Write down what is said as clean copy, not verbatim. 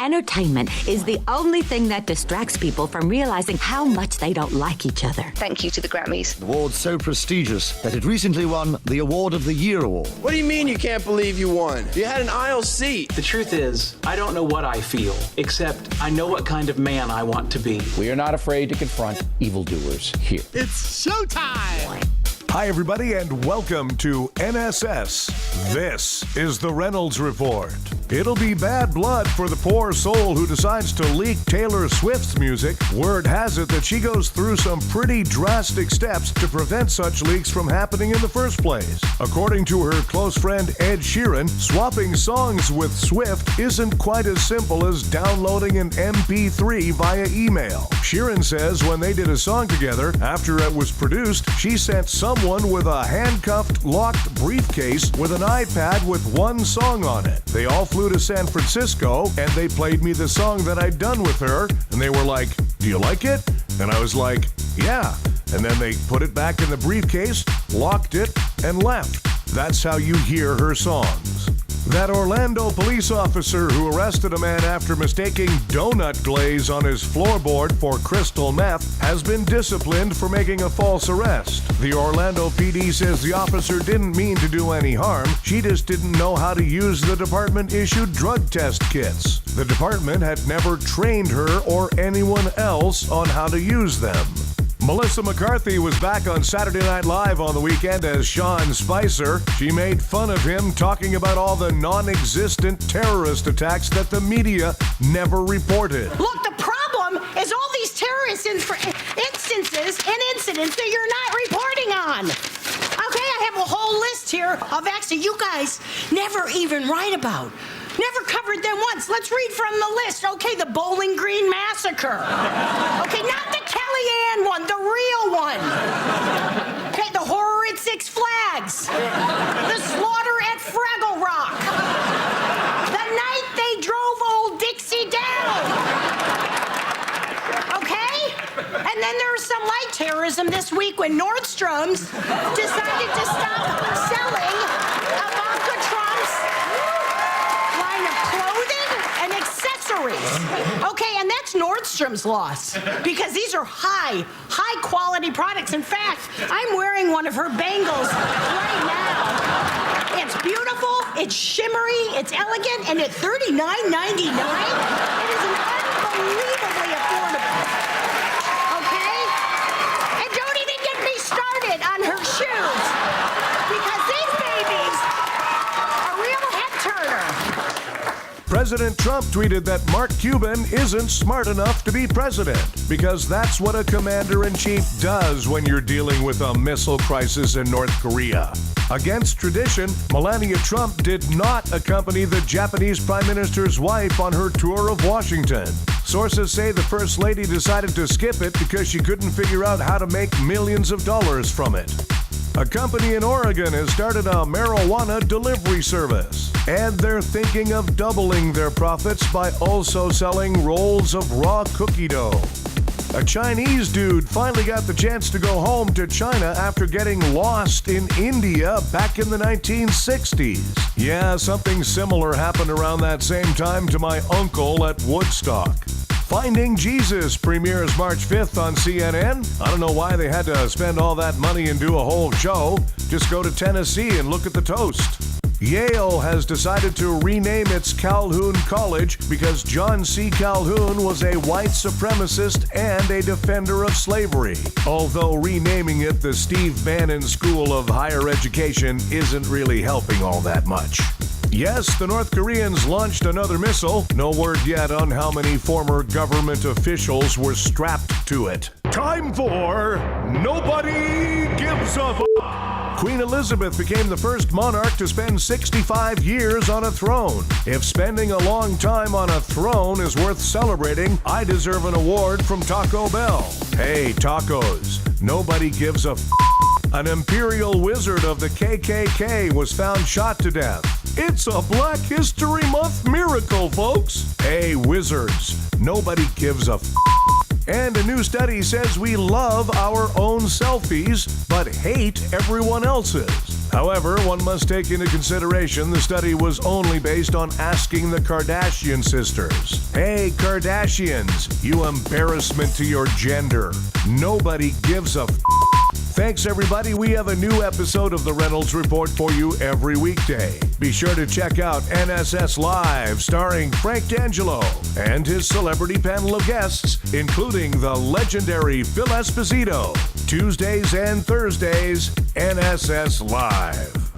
Entertainment is the only thing that distracts people from realizing how much they don't like each other. Thank you to the Grammys. The award's so prestigious that it recently won the Award of the Year award. What do you mean you can't believe you won? You had an aisle seat. The truth is, I don't know what I feel, except I know what kind of man I want to be. We are not afraid to confront evildoers here. It's showtime! Hi, everybody, and welcome to NSS. This is the Reynolds Report. It'll be bad blood for the poor soul who decides to leak Taylor Swift's music. Word has it that she goes through some pretty drastic steps to prevent such leaks from happening in the first place. According to her close friend Ed Sheeran, swapping songs with Swift isn't quite as simple as downloading an MP3 via email. Sheeran says when they did a song together, after it was produced, she sent someone with a handcuffed, locked briefcase with an iPad with one song on it. They all flew to San Francisco, and they played me the song that I'd done with her, and they were like, "Do you like it?" And I was like, "Yeah." And then they put it back in the briefcase, locked it, and left. That's how you hear her songs. That Orlando police officer who arrested a man after mistaking donut glaze on his floorboard for crystal meth has been disciplined for making a false arrest. The Orlando PD says the officer didn't mean to do any harm. She just didn't know how to use the department-issued drug test kits. The department had never trained her or anyone else on how to use them. Melissa McCarthy was back on Saturday Night Live on the weekend as Sean Spicer. She made fun of him, talking about all the non-existent terrorist attacks that the media never reported. Look, the problem is all these terrorist instances and incidents that you're not reporting on. Okay, I have a whole list here of acts that you guys never even write about. Never covered them once. Let's read from the list. Okay, the Bowling Green Massacre. Okay, not the Kellyanne one, the real one. Okay, the horror at Six Flags. The slaughter at Fraggle Rock. The night they drove old Dixie down. Okay? And then there was some light terrorism this week when Nordstrom's decided to stop selling Ivanka Trump's line of clothing and accessories. Okay, and that's Nordstrom's loss because these are high quality products. In fact, I'm wearing one of her bangles right now. It's beautiful, it's shimmery, it's elegant, and at $39.99, it is an unbelievably affordable. Okay? And don't even get me started on her shoes because these babies are real head turner. President Trump tweeted that Mark Cuban isn't smart enough to be president because that's what a commander-in-chief does when you're dealing with a missile crisis in North Korea. Against tradition, Melania Trump did not accompany the Japanese Prime Minister's wife on her tour of Washington. Sources say the First Lady decided to skip it because she couldn't figure out how to make millions of dollars from it. A company in Oregon has started a marijuana delivery service, and they're thinking of doubling their profits by also selling rolls of raw cookie dough. A Chinese dude finally got the chance to go home to China after getting lost in India back in the 1960s. Yeah, something similar happened around that same time to my uncle at Woodstock. Finding Jesus premieres March 5th on CNN. I don't know why they had to spend all that money and do a whole show. Just go to Tennessee and look at the toast. Yale has decided to rename its Calhoun College because John C. Calhoun was a white supremacist and a defender of slavery. Although renaming it the Steve Bannon School of Higher Education isn't really helping all that much. Yes, the North Koreans launched another missile. No word yet on how many former government officials were strapped to it. Time for Nobody Gives a F***. Queen Elizabeth became the first monarch to spend 65 years on a throne. If spending a long time on a throne is worth celebrating, I deserve an award from Taco Bell. Hey, tacos. Nobody gives a f***. An imperial wizard of the KKK was found shot to death. It's a Black History Month miracle, folks. Hey, wizards. Nobody gives a f***. And a new study says we love our own selfies, but hate everyone else's. However, one must take into consideration the study was only based on asking the Kardashian sisters. Hey, Kardashians, you embarrassment to your gender. Nobody gives a Thanks, everybody. We have a new episode of the Reynolds Report for you every weekday. Be sure to check out NSS Live, starring Frank D'Angelo and his celebrity panel of guests, including the legendary Phil Esposito. Tuesdays and Thursdays, NSS Live.